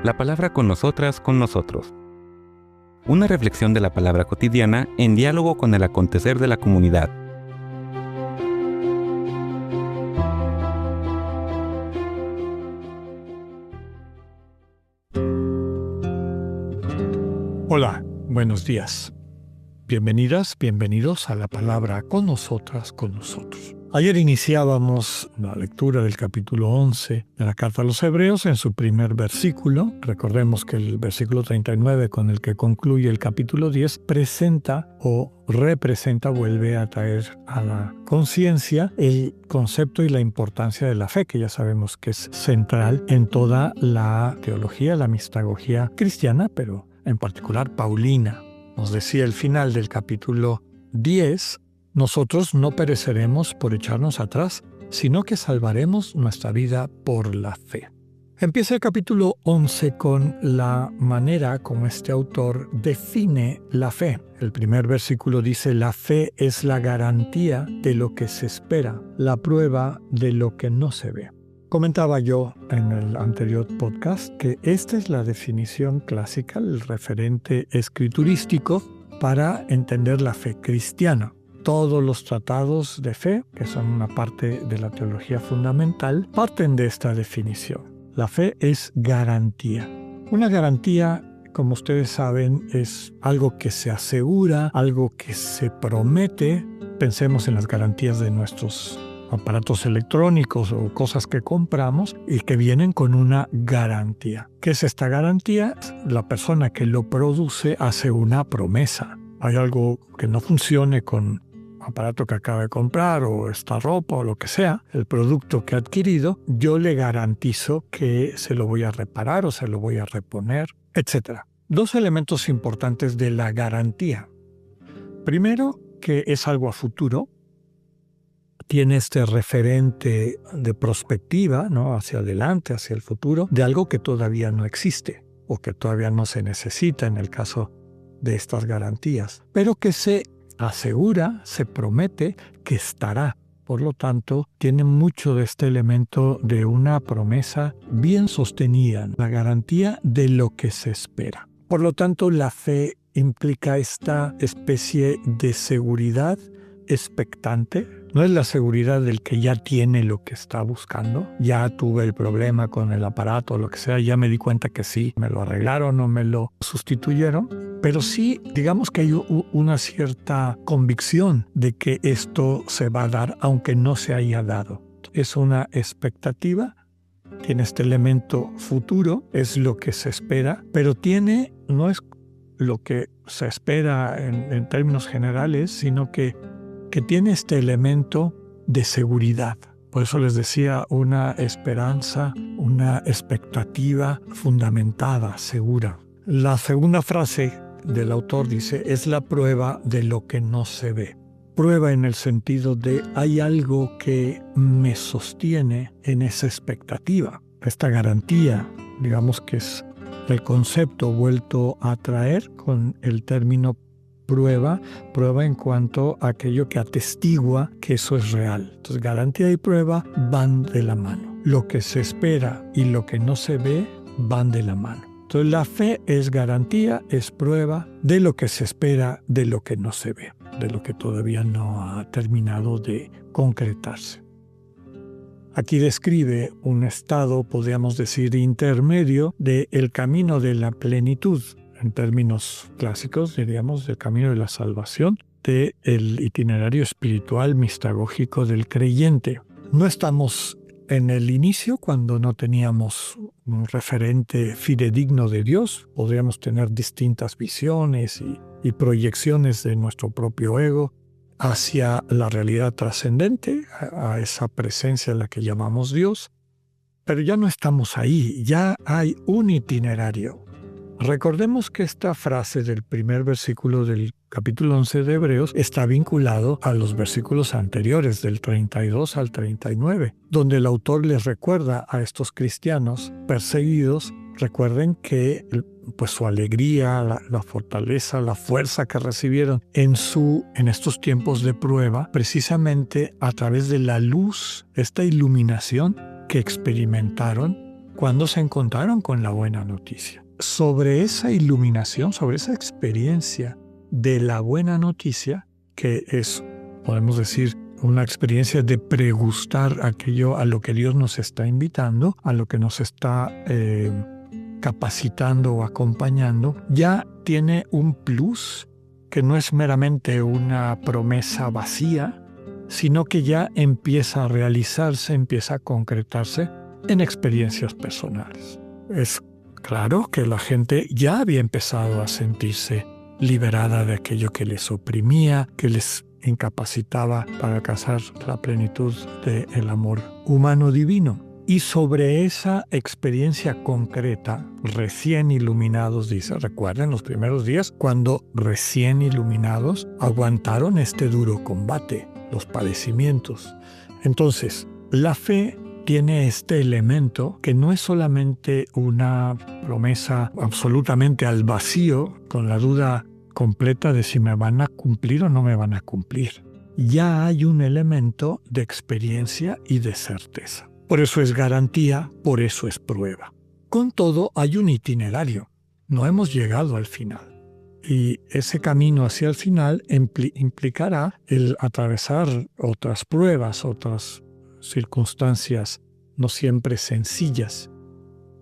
La palabra con nosotras, con nosotros. Una reflexión de la palabra cotidiana en diálogo con el acontecer de la comunidad. Hola, buenos días. Bienvenidas, bienvenidos a la palabra con nosotras, con nosotros. Ayer iniciábamos la lectura del capítulo 11 de la Carta a los Hebreos en su primer versículo. Recordemos que el versículo 39 con el que concluye el capítulo 10 presenta o representa, vuelve a traer a la conciencia el concepto y la importancia de la fe, que ya sabemos que es central en toda la teología, la mistagogía cristiana, pero en particular paulina. Nos decía el final del capítulo 10, nosotros no pereceremos por echarnos atrás, sino que salvaremos nuestra vida por la fe. Empieza el capítulo 11 con la manera como este autor define la fe. El primer versículo dice: la fe es la garantía de lo que se espera, la prueba de lo que no se ve. Comentaba yo en el anterior podcast que esta es la definición clásica, el referente escriturístico para entender la fe cristiana. Todos los tratados de fe, que son una parte de la teología fundamental, parten de esta definición. La fe es garantía. Una garantía, como ustedes saben, es algo que se asegura, algo que se promete. Pensemos en las garantías de nuestros aparatos electrónicos o cosas que compramos y que vienen con una garantía. ¿Qué es esta garantía? La persona que lo produce hace una promesa. Hay algo que no funcione con aparato que acaba de comprar o esta ropa o lo que sea, el producto que ha adquirido, yo le garantizo que se lo voy a reparar o se lo voy a reponer, etc. Dos elementos importantes de la garantía. Primero, que es algo a futuro. Tiene este referente de perspectiva, ¿no? Hacia adelante, hacia el futuro, de algo que todavía no existe o que todavía no se necesita en el caso de estas garantías, pero que se asegura, se promete que estará. Por lo tanto, tiene mucho de este elemento de una promesa bien sostenida, la garantía de lo que se espera. Por lo tanto, la fe implica esta especie de seguridad expectante. No es la seguridad del que ya tiene lo que está buscando. Ya tuve el problema con el aparato o lo que sea, ya me di cuenta que sí, me lo arreglaron o me lo sustituyeron. Pero sí, digamos que hay una cierta convicción de que esto se va a dar, aunque no se haya dado. Es una expectativa, tiene este elemento futuro, es lo que se espera, pero no es lo que se espera en términos generales, sino que tiene este elemento de seguridad. Por eso les decía, una esperanza, una expectativa fundamentada, segura. La segunda frase del autor dice, es la prueba de lo que no se ve. Prueba en el sentido de hay algo que me sostiene en esa expectativa. Esta garantía, digamos que es el concepto vuelto a traer con el término prueba en cuanto a aquello que atestigua que eso es real. Entonces, garantía y prueba van de la mano. Lo que se espera y lo que no se ve van de la mano. Entonces, la fe es garantía, es prueba de lo que se espera, de lo que no se ve, de lo que todavía no ha terminado de concretarse. Aquí describe un estado, podríamos decir, intermedio del camino de la plenitud. En términos clásicos, diríamos, del camino de la salvación, del itinerario espiritual mistagógico del creyente. No estamos en el inicio, cuando no teníamos un referente fidedigno de Dios. Podríamos tener distintas visiones y proyecciones de nuestro propio ego hacia la realidad trascendente, a esa presencia a la que llamamos Dios. Pero ya no estamos ahí, ya hay un itinerario. Recordemos que esta frase del primer versículo del capítulo 11 de Hebreos está vinculado a los versículos anteriores, del 32 al 39, donde el autor les recuerda a estos cristianos perseguidos, recuerden que su alegría, la fortaleza, la fuerza que recibieron en estos tiempos de prueba, precisamente a través de la luz, esta iluminación que experimentaron cuando se encontraron con la buena noticia. Sobre esa iluminación, sobre esa experiencia de la buena noticia, que es, podemos decir, una experiencia de pregustar aquello a lo que Dios nos está invitando, a lo que nos está capacitando o acompañando, ya tiene un plus que no es meramente una promesa vacía, sino que ya empieza a realizarse, empieza a concretarse en experiencias personales. Es claro que la gente ya había empezado a sentirse liberada de aquello que les oprimía, que les incapacitaba para alcanzar la plenitud del amor humano divino. Y sobre esa experiencia concreta, recién iluminados, dice, recuerden los primeros días, cuando recién iluminados aguantaron este duro combate, los padecimientos. Entonces, la fe tiene este elemento que no es solamente una promesa absolutamente al vacío, con la duda completa de si me van a cumplir o no me van a cumplir. Ya hay un elemento de experiencia y de certeza. Por eso es garantía, por eso es prueba. Con todo, hay un itinerario. No hemos llegado al final. Y ese camino hacia el final implicará el atravesar otras pruebas, otras circunstancias no siempre sencillas.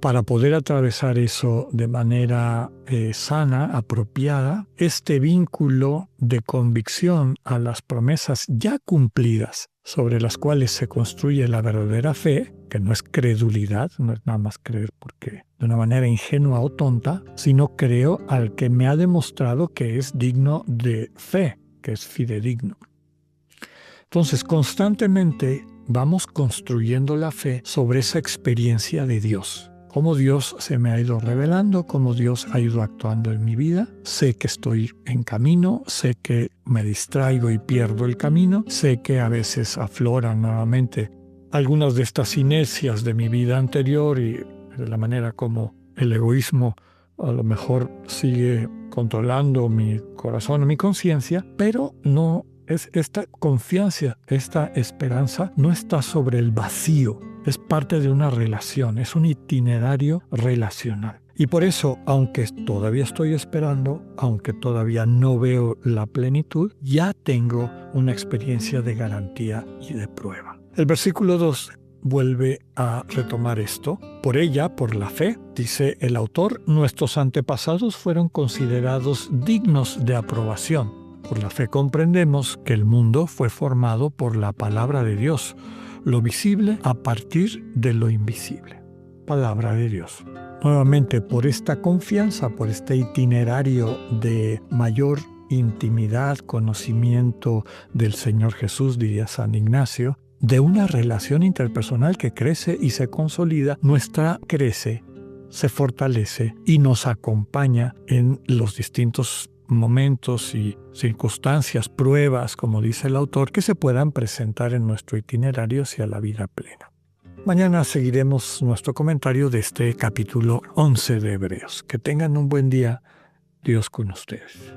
Para poder atravesar eso de manera sana, apropiada, este vínculo de convicción a las promesas ya cumplidas sobre las cuales se construye la verdadera fe, que no es credulidad, no es nada más creer porque de una manera ingenua o tonta, sino creo al que me ha demostrado que es digno de fe, que es fidedigno. Entonces, constantemente vamos construyendo la fe sobre esa experiencia de Dios. Cómo Dios se me ha ido revelando, cómo Dios ha ido actuando en mi vida. Sé que estoy en camino, sé que me distraigo y pierdo el camino, sé que a veces afloran nuevamente algunas de estas inercias de mi vida anterior y de la manera como el egoísmo a lo mejor sigue controlando mi corazón o mi conciencia, pero no es esta confianza, esta esperanza no está sobre el vacío. Es parte de una relación, es un itinerario relacional. Y por eso, aunque todavía estoy esperando, aunque todavía no veo la plenitud, ya tengo una experiencia de garantía y de prueba. El versículo 2 vuelve a retomar esto. Por ella, por la fe, dice el autor, nuestros antepasados fueron considerados dignos de aprobación. Por la fe comprendemos que el mundo fue formado por la palabra de Dios, lo visible a partir de lo invisible. Palabra de Dios. Nuevamente, por esta confianza, por este itinerario de mayor intimidad, conocimiento del Señor Jesús, diría San Ignacio, de una relación interpersonal que crece y se consolida, nuestra crece, se fortalece y nos acompaña en los distintos momentos y circunstancias, pruebas, como dice el autor, que se puedan presentar en nuestro itinerario hacia la vida plena. Mañana seguiremos nuestro comentario de este capítulo 11 de Hebreos. Que tengan un buen día. Dios con ustedes.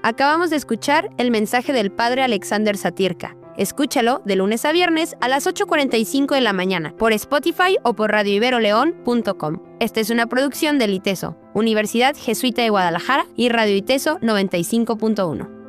Acabamos de escuchar el mensaje del Padre Alexander Satirka. Escúchalo de lunes a viernes a las 8:45 de la mañana por Spotify o por radioiberoleón.com. Esta es una producción del ITESO, Universidad Jesuita de Guadalajara y Radio ITESO 95.1.